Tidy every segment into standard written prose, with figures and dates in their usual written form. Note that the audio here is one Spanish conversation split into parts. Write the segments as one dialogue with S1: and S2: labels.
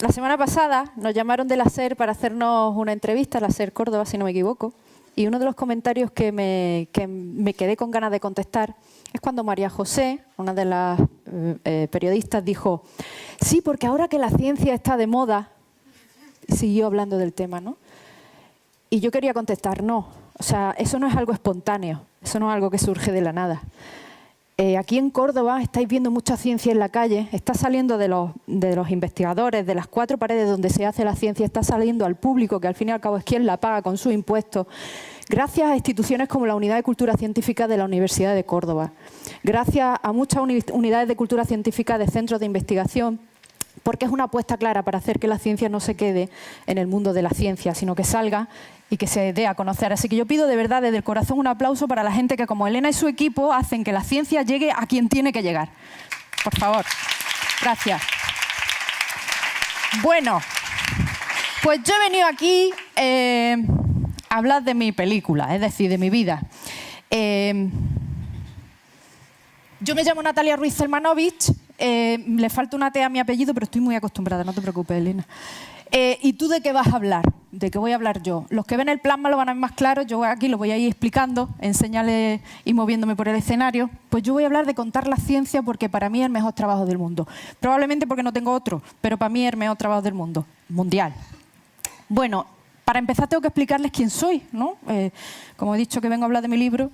S1: La semana pasada nos llamaron de la SER para hacernos una entrevista, la SER Córdoba, si no me equivoco, y uno de los comentarios que me quedé con ganas de contestar es cuando María José, una de las periodistas, dijo: sí, porque ahora que la ciencia está de moda, y siguió hablando del tema, ¿no? Y yo quería contestar: no, o sea, eso no es algo espontáneo, eso no es algo que surge de la nada. Aquí en Córdoba estáis viendo mucha ciencia en la calle, está saliendo de los investigadores, de las 4 paredes donde se hace la ciencia, está saliendo al público, que al fin y al cabo es quien la paga con sus impuestos, gracias a instituciones como la Unidad de Cultura Científica de la Universidad de Córdoba, gracias a muchas unidades de cultura científica de centros de investigación, porque es una apuesta clara para hacer que la ciencia no se quede en el mundo de la ciencia, sino que salga y que se dé a conocer. Así que yo pido de verdad, desde el corazón, un aplauso para la gente que, como Elena y su equipo, hacen que la ciencia llegue a quien tiene que llegar. Por favor. Gracias. Bueno, pues yo he venido aquí a hablar de mi película, es decir, de mi vida. Yo me llamo Natalia Ruiz Zelmanovich, le falta una T a mi apellido, pero estoy muy acostumbrada, no te preocupes, Elena. ¿Y tú de qué vas a hablar? ¿De qué voy a hablar yo? Los que ven el plasma lo van a ver más claro, yo aquí lo voy a ir explicando, en señales y moviéndome por el escenario. Pues yo voy a hablar de contar la ciencia porque para mí es el mejor trabajo del mundo. Probablemente porque no tengo otro, pero para mí es el mejor trabajo del mundo, mundial. Bueno, para empezar tengo que explicarles quién soy, ¿no? Como he dicho que vengo a hablar de mi libro.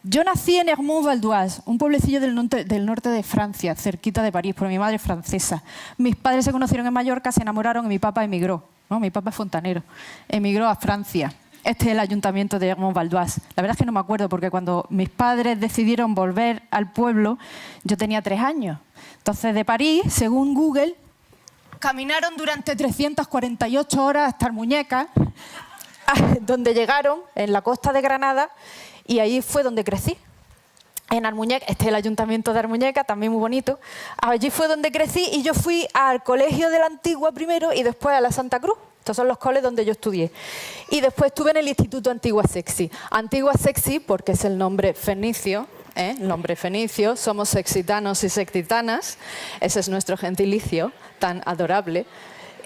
S1: Yo nací en Hermont-Val d'Oise, un pueblecillo del norte de Francia, cerquita de París, porque mi madre es francesa. Mis padres se conocieron en Mallorca, se enamoraron y mi papá emigró, ¿no? Mi papá es fontanero, emigró a Francia. Este es el ayuntamiento de Hermont-Val d'Oise. La verdad es que no me acuerdo porque cuando mis padres decidieron volver al pueblo, yo tenía 3 años. Entonces, de París, según Google, caminaron durante 348 horas hasta Almuñécar, donde llegaron, en la costa de Granada, y ahí fue donde crecí. En Almuñécar, este es el ayuntamiento de Almuñécar, también muy bonito. Allí fue donde crecí y yo fui al colegio de la Antigua primero y después a la Santa Cruz. Estos son los coles donde yo estudié. Y después estuve en el Instituto Antigua Sexy. Antigua Sexy porque es el nombre fenicio, el nombre fenicio. Somos sexitanos y sexitanas. Ese es nuestro gentilicio tan adorable.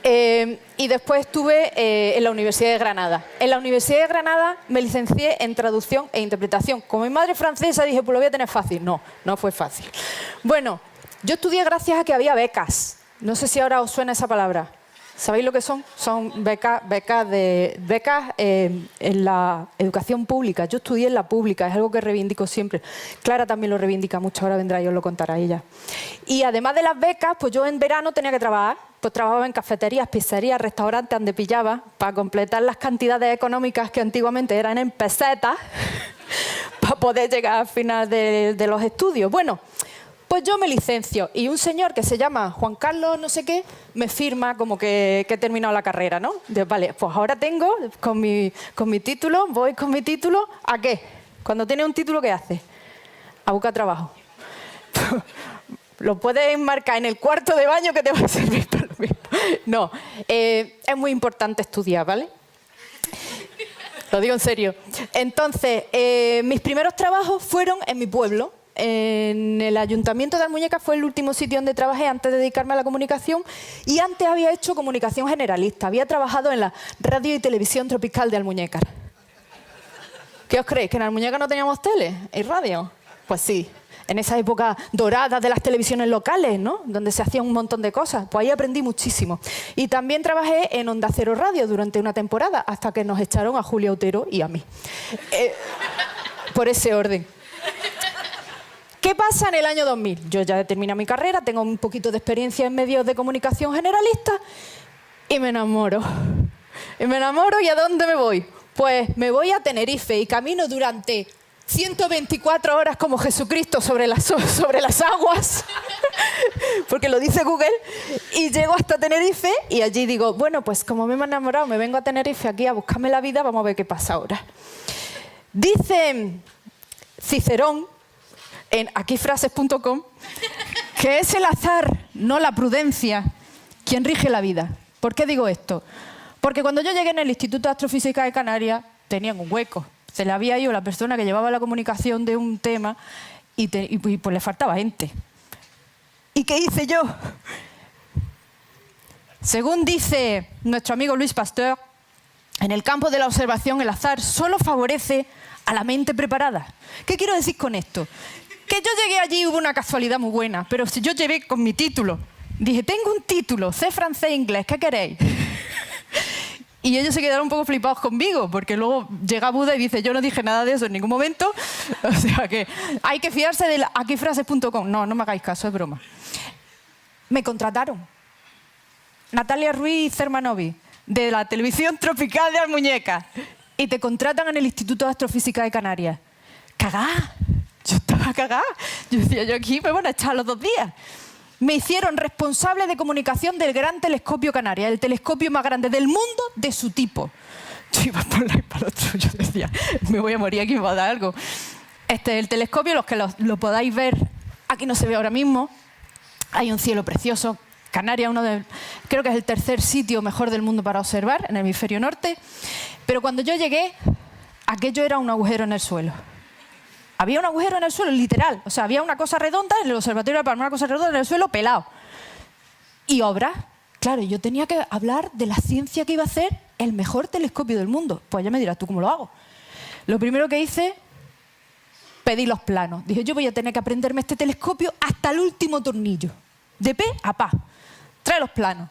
S1: Y después estuve en la Universidad de Granada. En la Universidad de Granada me licencié en traducción e interpretación. Como mi madre es francesa, dije, pues lo voy a tener fácil. No, no fue fácil. Bueno, yo estudié gracias a que había becas. No sé si ahora os suena esa palabra. ¿Sabéis lo que son? Son becas en la educación pública. Yo estudié en la pública, es algo que reivindico siempre. Clara también lo reivindica mucho, ahora vendrá y os lo contará ella. Y además de las becas, pues yo en verano tenía que trabajar. Pues trabajaba en cafeterías, pizzerías, restaurantes, donde pillaba, para completar las cantidades económicas que antiguamente eran en pesetas, para poder llegar al final de los estudios. Bueno, pues yo me licencio y un señor que se llama Juan Carlos no sé qué me firma como que he terminado la carrera, ¿no? Digo, vale, pues ahora tengo con mi título, voy con mi título, ¿a qué? Cuando tienes un título, ¿qué haces? A buscar trabajo. Lo puedes marcar en el cuarto de baño que te va a servir para lo mismo. No, es muy importante estudiar, ¿vale? Lo digo en serio. Entonces, mis primeros trabajos fueron en mi pueblo. En el Ayuntamiento de Almuñécar fue el último sitio donde trabajé antes de dedicarme a la comunicación y antes había hecho comunicación generalista. Había trabajado en la radio y televisión tropical de Almuñécar. ¿Qué os creéis? ¿Que en Almuñécar no teníamos tele y radio? Pues sí. En esa época dorada de las televisiones locales, ¿no? Donde se hacían un montón de cosas. Pues ahí aprendí muchísimo. Y también trabajé en Onda Cero Radio durante una temporada, hasta que nos echaron a Julia Otero y a mí. Por ese orden. ¿Qué pasa en el año 2000? Yo ya he terminado mi carrera, tengo un poquito de experiencia en medios de comunicación generalista y me enamoro. ¿Y a dónde me voy? Pues me voy a Tenerife y camino durante 124 horas como Jesucristo sobre las aguas, porque lo dice Google, y llego hasta Tenerife y allí digo, bueno, pues como me he enamorado, me vengo a Tenerife aquí a buscarme la vida, vamos a ver qué pasa ahora. Dice Cicerón, en aquifrases.com, que es el azar, no la prudencia, quien rige la vida. ¿Por qué digo esto? Porque cuando yo llegué en el Instituto de Astrofísica de Canarias, tenían un hueco. Se le había ido la persona que llevaba la comunicación de un tema y pues le faltaba gente. ¿Y qué hice yo? Según dice nuestro amigo Louis Pasteur, en el campo de la observación el azar solo favorece a la mente preparada. ¿Qué quiero decir con esto? Que yo llegué allí y hubo una casualidad muy buena, pero si yo llegué con mi título, dije, tengo un título, sé francés e inglés, ¿qué queréis? Y ellos se quedaron un poco flipados conmigo, porque luego llega Buda y dice, yo no dije nada de eso en ningún momento, o sea que hay que fiarse de aquifrases.com. No, no me hagáis caso, es broma. Me contrataron. Natalia Ruiz Cermanovi, de la televisión tropical de Almuñécar, y te contratan en el Instituto de Astrofísica de Canarias. ¡Cagá! Yo estaba cagada. Yo decía, yo aquí me van a echar los 2 días. Me hicieron responsable de comunicación del Gran Telescopio Canarias, el telescopio más grande del mundo de su tipo. Yo iba por un lado y para el otro. Yo decía, me voy a morir aquí, me va a dar algo. El telescopio, los que lo podáis ver, aquí no se ve ahora mismo. Hay un cielo precioso. Canarias, creo que es el 3er sitio mejor del mundo para observar, en el hemisferio norte. Pero cuando yo llegué, aquello era un agujero en el suelo. Había un agujero en el suelo, literal. O sea, había una cosa redonda en el observatorio de Palma, una cosa redonda en el suelo, pelado. Y obras. Claro, yo tenía que hablar de la ciencia que iba a hacer el mejor telescopio del mundo. Pues ya me dirás tú cómo lo hago. Lo primero que hice, pedí los planos. Dije, yo voy a tener que aprenderme este telescopio hasta el último tornillo. De pe a pa. Trae los planos.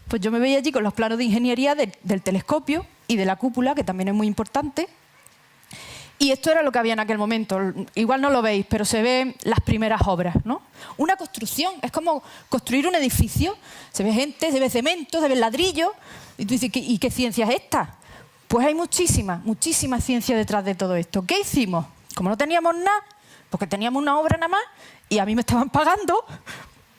S1: Pues yo me veía allí con los planos de ingeniería del telescopio y de la cúpula, que también es muy importante. Y esto era lo que había en aquel momento. Igual no lo veis, pero se ven las primeras obras, ¿no? Una construcción, es como construir un edificio. Se ve gente, se ve cemento, se ve ladrillo. Y tú dices, ¿y qué ciencia es esta? Pues hay muchísima ciencia detrás de todo esto. ¿Qué hicimos? Como no teníamos nada, porque teníamos una obra nada más, y a mí me estaban pagando,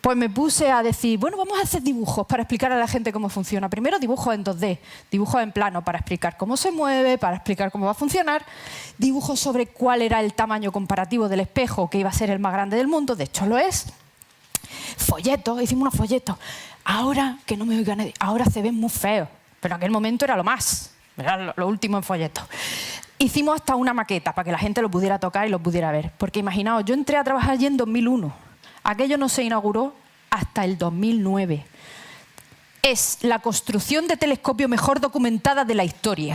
S1: pues me puse a decir, bueno, vamos a hacer dibujos para explicar a la gente cómo funciona. Primero dibujos en 2D, dibujos en plano para explicar cómo se mueve, para explicar cómo va a funcionar, dibujos sobre cuál era el tamaño comparativo del espejo, que iba a ser el más grande del mundo, de hecho lo es. Folletos, hicimos unos folletos. Ahora, que no me oiga nadie, ahora se ven muy feos, pero en aquel momento era lo más, era lo último en folletos. Hicimos hasta una maqueta para que la gente lo pudiera tocar y lo pudiera ver. Porque imaginaos, yo entré a trabajar allí en 2001. Aquello no se inauguró hasta el 2009. Es la construcción de telescopio mejor documentada de la historia.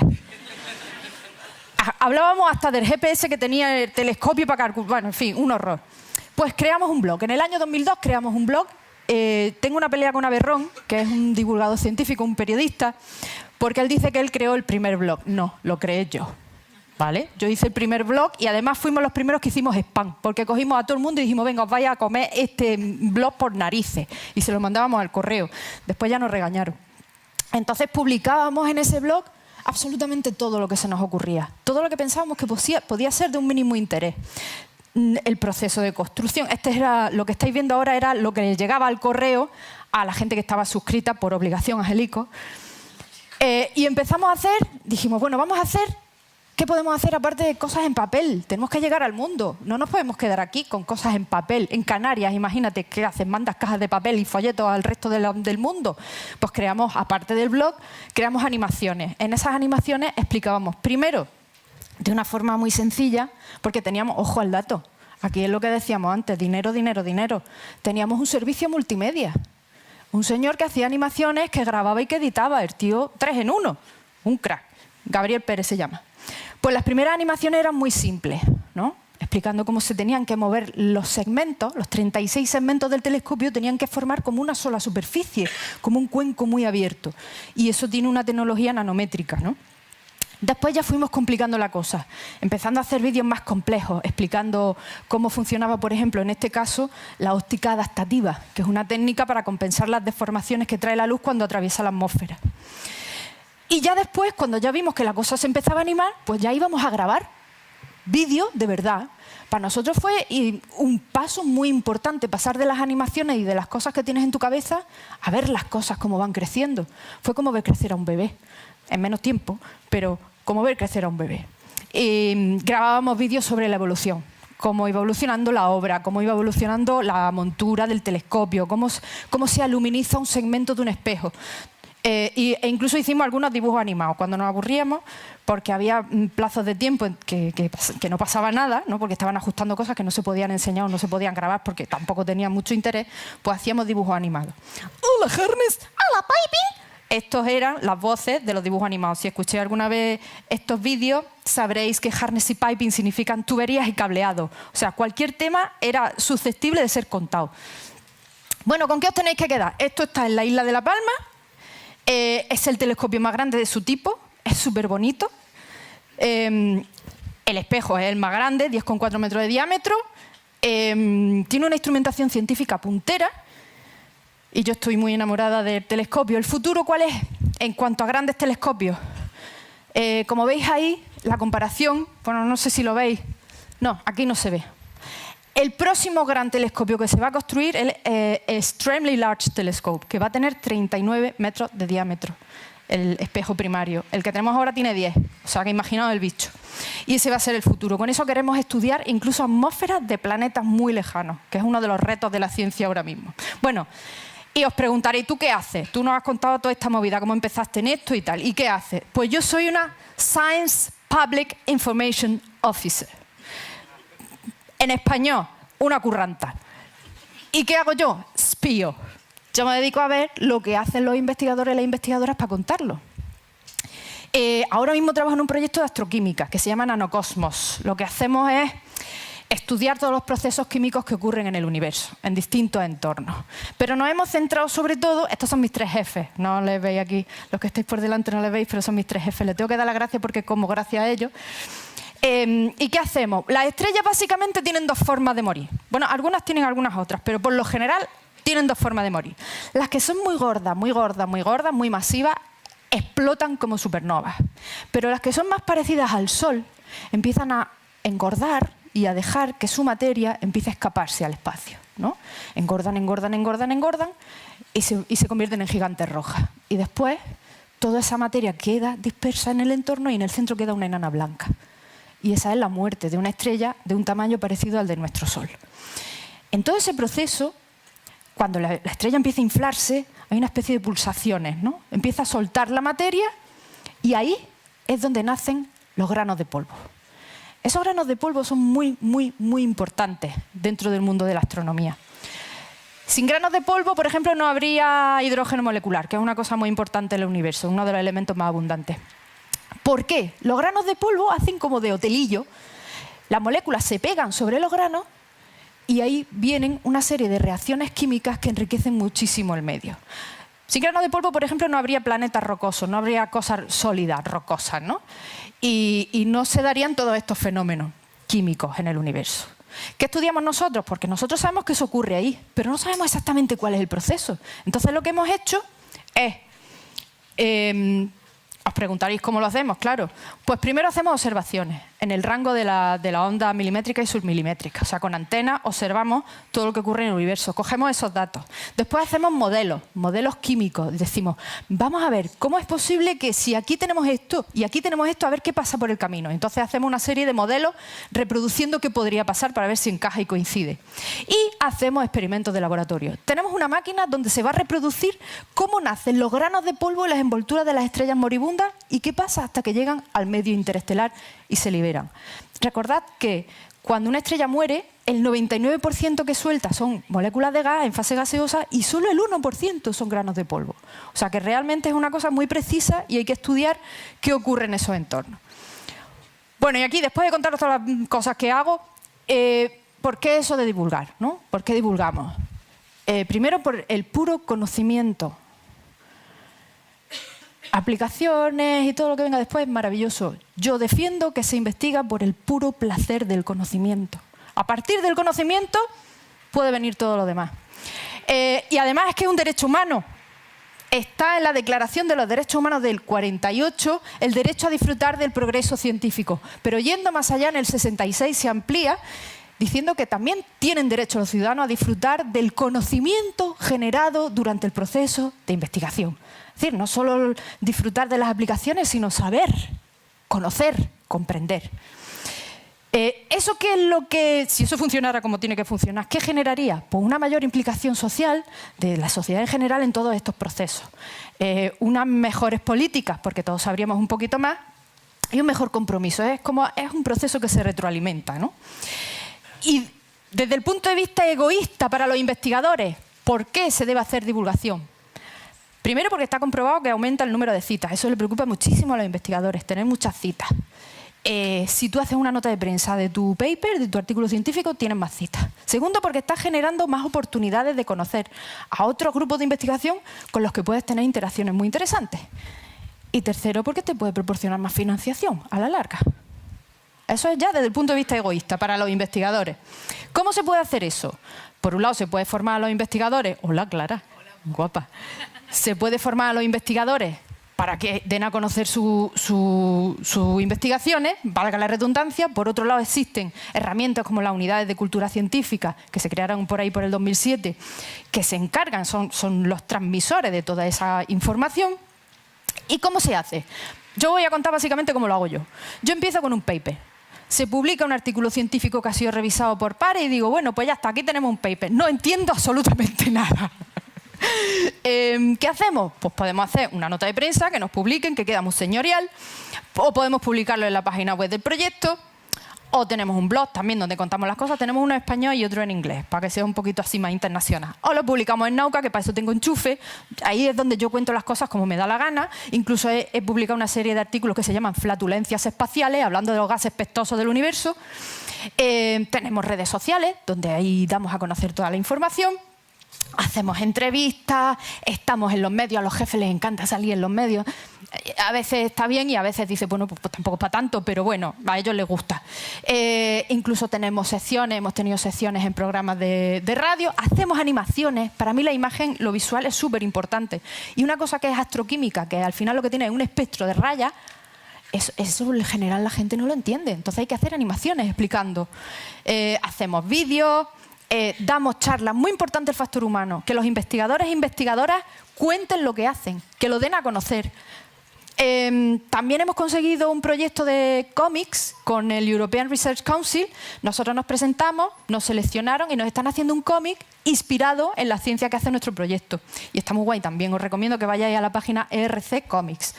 S1: Hablábamos hasta del GPS que tenía el telescopio para calcular. Bueno, en fin, un horror. Pues creamos un blog. En el año 2002 creamos un blog. Tengo una pelea con Aberrón, que es un divulgador científico, un periodista, porque él dice que él creó el primer blog. No, lo creé yo. ¿Vale? Yo hice el primer blog y además fuimos los primeros que hicimos spam, porque cogimos a todo el mundo y dijimos, venga, os vais a comer este blog por narices. Y se lo mandábamos al correo. Después ya nos regañaron. Entonces publicábamos en ese blog absolutamente todo lo que se nos ocurría. Todo lo que pensábamos que podía ser de un mínimo interés. El proceso de construcción. Lo que estáis viendo ahora era lo que le llegaba al correo a la gente que estaba suscrita por obligación a Angelico. Y empezamos a hacer, dijimos, bueno, vamos a hacer... ¿Qué podemos hacer aparte de cosas en papel? Tenemos que llegar al mundo. No nos podemos quedar aquí con cosas en papel. En Canarias, imagínate, ¿qué haces? ¿Mandas cajas de papel y folletos al resto del mundo? Pues creamos, aparte del blog, creamos animaciones. En esas animaciones explicábamos, primero, de una forma muy sencilla, porque teníamos, ojo al dato, aquí es lo que decíamos antes, dinero, dinero, dinero. Teníamos un servicio multimedia. Un señor que hacía animaciones, que grababa y que editaba. El tío 3 en 1. Un crack. Gabriel Pérez se llama. Pues las primeras animaciones eran muy simples, ¿no? Explicando cómo se tenían que mover los segmentos, los 36 segmentos del telescopio tenían que formar como una sola superficie, como un cuenco muy abierto. Y eso tiene una tecnología nanométrica, ¿no? Después ya fuimos complicando la cosa, empezando a hacer vídeos más complejos, explicando cómo funcionaba, por ejemplo, en este caso, la óptica adaptativa, que es una técnica para compensar las deformaciones que trae la luz cuando atraviesa la atmósfera. Y ya después, cuando ya vimos que la cosa se empezaba a animar, pues ya íbamos a grabar vídeos de verdad. Para nosotros fue un paso muy importante, pasar de las animaciones y de las cosas que tienes en tu cabeza a ver las cosas cómo van creciendo. Fue como ver crecer a un bebé, en menos tiempo, pero como ver crecer a un bebé. Grabábamos vídeos sobre la evolución, cómo iba evolucionando la obra, cómo iba evolucionando la montura del telescopio, cómo se aluminiza un segmento de un espejo. E incluso hicimos algunos dibujos animados cuando nos aburríamos, porque había plazos de tiempo en que no pasaba nada, ¿no? Porque estaban ajustando cosas que no se podían enseñar o no se podían grabar porque tampoco tenían mucho interés, pues hacíamos dibujos animados. ¡Hola, Harness! ¡Hola, Piping! Estos eran las voces de los dibujos animados. Si escucháis alguna vez estos vídeos, sabréis que harness y piping significan tuberías y cableado. O sea, cualquier tema era susceptible de ser contado. Bueno, ¿con qué os tenéis que quedar? Esto está en la isla de La Palma. Es el telescopio más grande de su tipo. Es súper bonito. El espejo es el más grande, 10,4 metros de diámetro. Tiene una instrumentación científica puntera. Y yo estoy muy enamorada del telescopio. ¿El futuro cuál es? En cuanto a grandes telescopios. Como veis ahí, la comparación, bueno, no sé si lo veis. No, aquí no se ve. El próximo gran telescopio que se va a construir es el Extremely Large Telescope, que va a tener 39 metros de diámetro, el espejo primario. El que tenemos ahora tiene 10, o sea que imaginaos el bicho. Y ese va a ser el futuro. Con eso queremos estudiar incluso atmósferas de planetas muy lejanos, que es uno de los retos de la ciencia ahora mismo. Bueno, y os preguntaréis, ¿tú qué haces? Tú nos has contado toda esta movida, cómo empezaste en esto y tal. ¿Y qué haces? Pues yo soy una Science Public Information Officer. En español, una curranta. ¿Y qué hago yo? Espío. Yo me dedico a ver lo que hacen los investigadores y las investigadoras para contarlo. Ahora mismo trabajo en un proyecto de astroquímica que se llama Nanocosmos. Lo que hacemos es estudiar todos los procesos químicos que ocurren en el universo, en distintos entornos. Pero nos hemos centrado sobre todo, estos son mis tres jefes, no les veis aquí, los que estáis por delante no les veis, pero son mis tres jefes. Les tengo que dar las gracias porque como gracias a ellos. ¿Y qué hacemos? Las estrellas básicamente tienen dos formas de morir. Bueno, algunas tienen algunas otras, pero por lo general tienen dos formas de morir. Las que son muy gordas, muy gordas, muy gordas, muy masivas, explotan como supernovas. Pero las que son más parecidas al Sol empiezan a engordar y a dejar que su materia empiece a escaparse al espacio, ¿no? Engordan, engordan, engordan, engordan y se convierten en gigantes rojas. Y después toda esa materia queda dispersa en el entorno y en el centro queda una enana blanca. Y esa es la muerte de una estrella de un tamaño parecido al de nuestro Sol. En todo ese proceso, cuando la estrella empieza a inflarse, hay una especie de pulsaciones, ¿no? Empieza a soltar la materia y ahí es donde nacen los granos de polvo. Esos granos de polvo son muy, muy, muy importantes dentro del mundo de la astronomía. Sin granos de polvo, por ejemplo, no habría hidrógeno molecular, que es una cosa muy importante en el universo, uno de los elementos más abundantes. ¿Por qué? Los granos de polvo hacen como de hotelillo, las moléculas se pegan sobre los granos y ahí vienen una serie de reacciones químicas que enriquecen muchísimo el medio. Sin granos de polvo, por ejemplo, no habría planetas rocosos, no habría cosas sólidas, rocosas, ¿no? Y no se darían todos estos fenómenos químicos en el universo. ¿Qué estudiamos nosotros? Porque nosotros sabemos que eso ocurre ahí, pero no sabemos exactamente cuál es el proceso. Entonces lo que hemos hecho es... os preguntaréis cómo lo hacemos, claro. Pues primero hacemos observaciones en el rango de la onda milimétrica y submilimétrica. O sea, con antenas observamos todo lo que ocurre en el universo. Cogemos esos datos. Después hacemos modelos químicos. Decimos, vamos a ver, ¿cómo es posible que si aquí tenemos esto y aquí tenemos esto, a ver qué pasa por el camino? Entonces hacemos una serie de modelos reproduciendo qué podría pasar para ver si encaja y coincide. Y hacemos experimentos de laboratorio. Tenemos una máquina donde se va a reproducir cómo nacen los granos de polvo en las envolturas de las estrellas moribundas y qué pasa hasta que llegan al medio interestelar y se liberan. Recordad que cuando una estrella muere, el 99% que suelta son moléculas de gas en fase gaseosa y solo el 1% son granos de polvo. O sea que realmente es una cosa muy precisa y hay que estudiar qué ocurre en esos entornos. Bueno, y aquí después de contaros todas las cosas que hago, ¿por qué eso de divulgar, ¿no? ¿Por qué divulgamos? Primero por el puro conocimiento. Aplicaciones y todo lo que venga después es maravilloso. Yo defiendo que se investiga por el puro placer del conocimiento. A partir del conocimiento puede venir todo lo demás. Y además es que es un derecho humano. Está en la Declaración de los Derechos Humanos del 48 el derecho a disfrutar del progreso científico. Pero yendo más allá, en el 66 se amplía diciendo que también tienen derecho los ciudadanos a disfrutar del conocimiento generado durante el proceso de investigación. Es decir, no solo disfrutar de las aplicaciones, sino saber, conocer, comprender. ¿Eso qué es lo que, si eso funcionara como tiene que funcionar, qué generaría? Pues una mayor implicación social de la sociedad en general en todos estos procesos. Unas mejores políticas, porque todos sabríamos un poquito más, y un mejor compromiso. Es un proceso que se retroalimenta, ¿no? Y desde el punto de vista egoísta para los investigadores, ¿por qué se debe hacer divulgación? Primero porque está comprobado que aumenta el número de citas. Eso le preocupa muchísimo a los investigadores, tener muchas citas. Si tú haces una nota de prensa de tu paper, de tu artículo científico, tienes más citas. Segundo, porque estás generando más oportunidades de conocer a otros grupos de investigación con los que puedes tener interacciones muy interesantes. Y tercero, porque te puede proporcionar más financiación a la larga. Eso es ya desde el punto de vista egoísta para los investigadores. ¿Cómo se puede hacer eso? Por un lado, se puede formar a los investigadores. Hola, Clara. Hola. Guapa. Se puede formar a los investigadores para que den a conocer sus investigaciones, valga la redundancia. Por otro lado, existen herramientas como las unidades de cultura científica, que se crearon por ahí por el 2007, que se encargan, son los transmisores de toda esa información. ¿Y cómo se hace? Yo voy a contar básicamente cómo lo hago yo. Yo empiezo con un paper. Se publica un artículo científico que ha sido revisado por pares y digo, bueno, pues ya está, aquí tenemos un paper. No entiendo absolutamente nada. ¿Qué hacemos? Pues podemos hacer una nota de prensa que nos publiquen, que queda muy señorial, o podemos publicarlo en la página web del proyecto, o tenemos un blog también donde contamos las cosas. Tenemos uno en español y otro en inglés, para que sea un poquito así más internacional. O lo publicamos en Nauka, que para eso tengo enchufe. Ahí es donde yo cuento las cosas como me da la gana. Incluso he publicado una serie de artículos que se llaman Flatulencias espaciales, hablando de los gases pestosos del universo. Tenemos redes sociales, donde ahí damos a conocer toda la información. Hacemos entrevistas, estamos en los medios, a los jefes les encanta salir en los medios. A veces está bien y a veces dice, bueno, pues tampoco es para tanto, pero bueno, a ellos les gusta. Incluso tenemos secciones, hemos tenido secciones en programas de radio, hacemos animaciones. Para mí la imagen, lo visual es súper importante. Y una cosa que es astroquímica, que al final lo que tiene es un espectro de rayas, eso en general la gente no lo entiende. Entonces hay que hacer animaciones explicando. Hacemos vídeos. Damos charlas, muy importante el factor humano, que los investigadores e investigadoras cuenten lo que hacen, que lo den a conocer. También hemos conseguido un proyecto de cómics con el European Research Council. Nosotros nos presentamos, nos seleccionaron y nos están haciendo un cómic inspirado en la ciencia que hace nuestro proyecto. Y está muy guay también. Os recomiendo que vayáis a la página ERC Comics.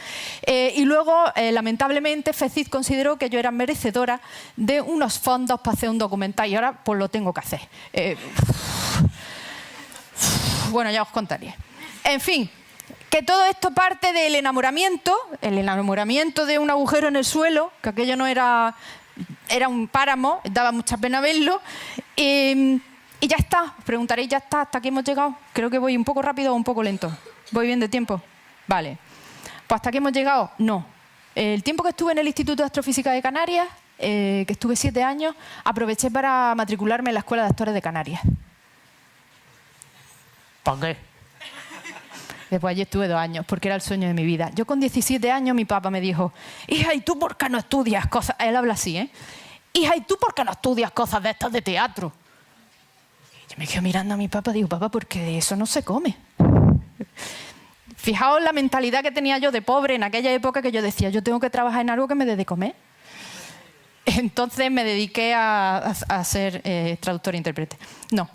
S1: Y luego, lamentablemente, FECID consideró que yo era merecedora de unos fondos para hacer un documental y ahora pues lo tengo que hacer. Bueno, ya os contaré. En fin. Que todo esto parte del enamoramiento, el enamoramiento de un agujero en el suelo, que aquello no era un páramo, daba mucha pena verlo, y ya está. Os preguntaréis, ya está, hasta aquí hemos llegado. Creo que voy un poco rápido o un poco lento. ¿Voy bien de tiempo? Vale. Pues hasta aquí hemos llegado. No. El tiempo que estuve en el Instituto de Astrofísica de Canarias, que estuve 7 años, aproveché para matricularme en la Escuela de Actores de Canarias. ¿Por qué? Después allí estuve 2 años, porque era el sueño de mi vida. Yo con 17 años mi papá me dijo, hija, ¿y tú por qué no estudias cosas? Él habla así, ¿eh? Hija, ¿y tú por qué no estudias cosas de estas de teatro? Y yo me quedo mirando a mi papá y digo, papá, porque de eso no se come. Fijaos la mentalidad que tenía yo de pobre en aquella época, que yo decía, yo tengo que trabajar en algo que me dé de comer. Entonces me dediqué a ser traductor e intérprete. No.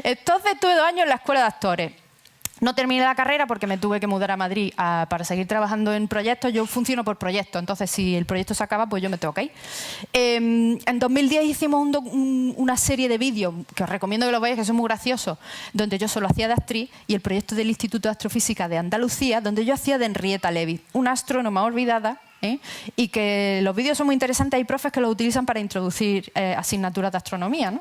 S1: Entonces estuve 2 años en la Escuela de Actores. No terminé la carrera porque me tuve que mudar a Madrid para seguir trabajando en proyectos. Yo funciono por proyectos, entonces si el proyecto se acaba, pues yo me tengo que ir. En 2010 hicimos una serie de vídeos, que os recomiendo que lo veáis, que son muy graciosos, donde yo solo hacía de actriz, y el proyecto del Instituto de Astrofísica de Andalucía, donde yo hacía de Henrietta Levy, una astrónoma olvidada, y que los vídeos son muy interesantes. Hay profes que los utilizan para introducir asignaturas de astronomía, ¿no?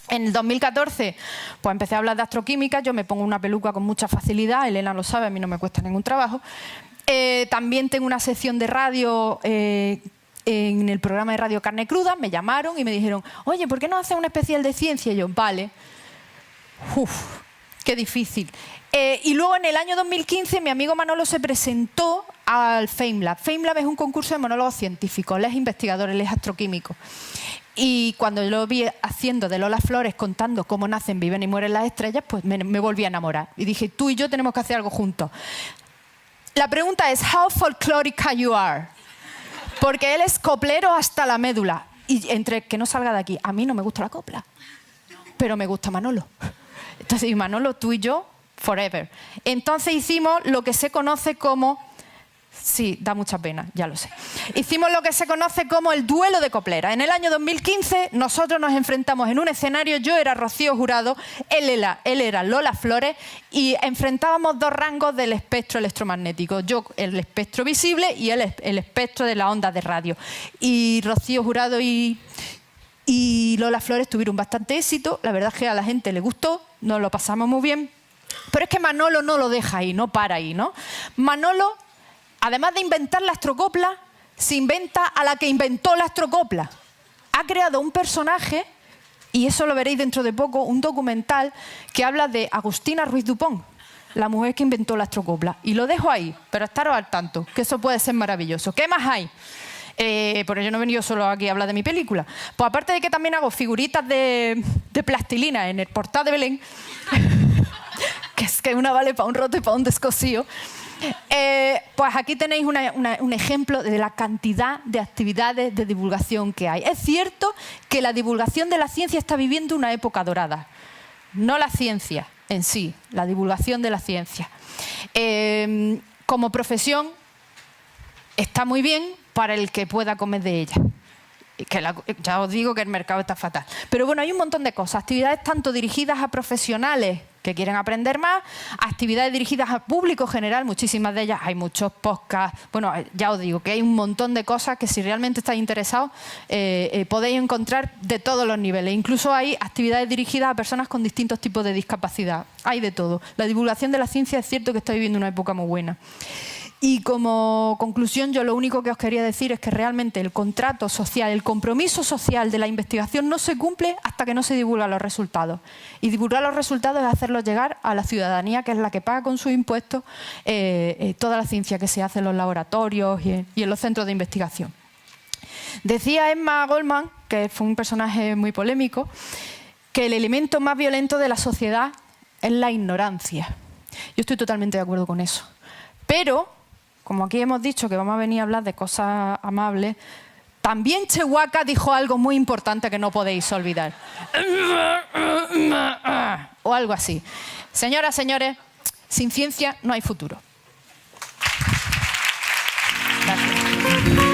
S1: En el 2014 pues empecé a hablar de astroquímica. Yo me pongo una peluca con mucha facilidad, Elena lo sabe, a mí no me cuesta ningún trabajo. También tengo una sección de radio en el programa de Radio Carne Cruda. Me llamaron y me dijeron, oye, ¿por qué no haces un especial de ciencia? Y yo, vale. Uf, qué difícil. Y luego en el año 2015 mi amigo Manolo se presentó al FameLab. FameLab es un concurso de monólogos científicos, él es investigador, él es astroquímico. Y cuando yo lo vi haciendo de Lola Flores, contando cómo nacen, viven y mueren las estrellas, pues me volví a enamorar. Y dije, tú y yo tenemos que hacer algo juntos. La pregunta es, how folkloric you are? Porque él es coplero hasta la médula. Y entre que no salga de aquí, a mí no me gusta la copla, pero me gusta Manolo. Entonces, y Manolo, tú y yo, forever. Entonces hicimos lo que se conoce como... Sí, da mucha pena, ya lo sé. Hicimos lo que se conoce como el duelo de copleras. En el año 2015 nosotros nos enfrentamos en un escenario, yo era Rocío Jurado, él era Lola Flores, y enfrentábamos dos rangos del espectro electromagnético. Yo el espectro visible y él el espectro de las ondas de radio. Y Rocío Jurado y Lola Flores tuvieron bastante éxito. La verdad es que a la gente le gustó, nos lo pasamos muy bien. Pero es que Manolo no lo deja ahí, no para ahí, ¿no? Manolo, además de inventar la astrocopla, se inventa a la que inventó la astrocopla. Ha creado un personaje, y eso lo veréis dentro de poco, un documental que habla de Agustina Ruiz Dupont, la mujer que inventó la astrocopla. Y lo dejo ahí, pero estaros al tanto, que eso puede ser maravilloso. ¿Qué más hay? Porque yo no he venido solo aquí a hablar de mi película. Pues aparte de que también hago figuritas de plastilina en el portal de Belén, que es que una vale para un roto y para un descosío, pues aquí tenéis un ejemplo de la cantidad de actividades de divulgación que hay. Es cierto que la divulgación de la ciencia está viviendo una época dorada. No la ciencia en sí, la divulgación de la ciencia. Como profesión está muy bien para el que pueda comer de ella. Ya os digo que el mercado está fatal. Pero bueno, hay un montón de cosas. Actividades tanto dirigidas a profesionales que quieren aprender más, actividades dirigidas al público general, muchísimas de ellas, hay muchos podcasts. Bueno, ya os digo que hay un montón de cosas que si realmente estáis interesados podéis encontrar de todos los niveles. Incluso hay actividades dirigidas a personas con distintos tipos de discapacidad. Hay de todo. La divulgación de la ciencia es cierto que está viviendo una época muy buena. Y como conclusión, yo lo único que os quería decir es que realmente el contrato social, el compromiso social de la investigación no se cumple hasta que no se divulgan los resultados. Y divulgar los resultados es hacerlos llegar a la ciudadanía, que es la que paga con sus impuestos toda la ciencia que se hace en los laboratorios y en los centros de investigación. Decía Emma Goldman, que fue un personaje muy polémico, que el elemento más violento de la sociedad es la ignorancia. Yo estoy totalmente de acuerdo con eso. Pero, como aquí hemos dicho que vamos a venir a hablar de cosas amables, también Chewbacca dijo algo muy importante que no podéis olvidar. O algo así. Señoras, señores, sin ciencia no hay futuro. Gracias.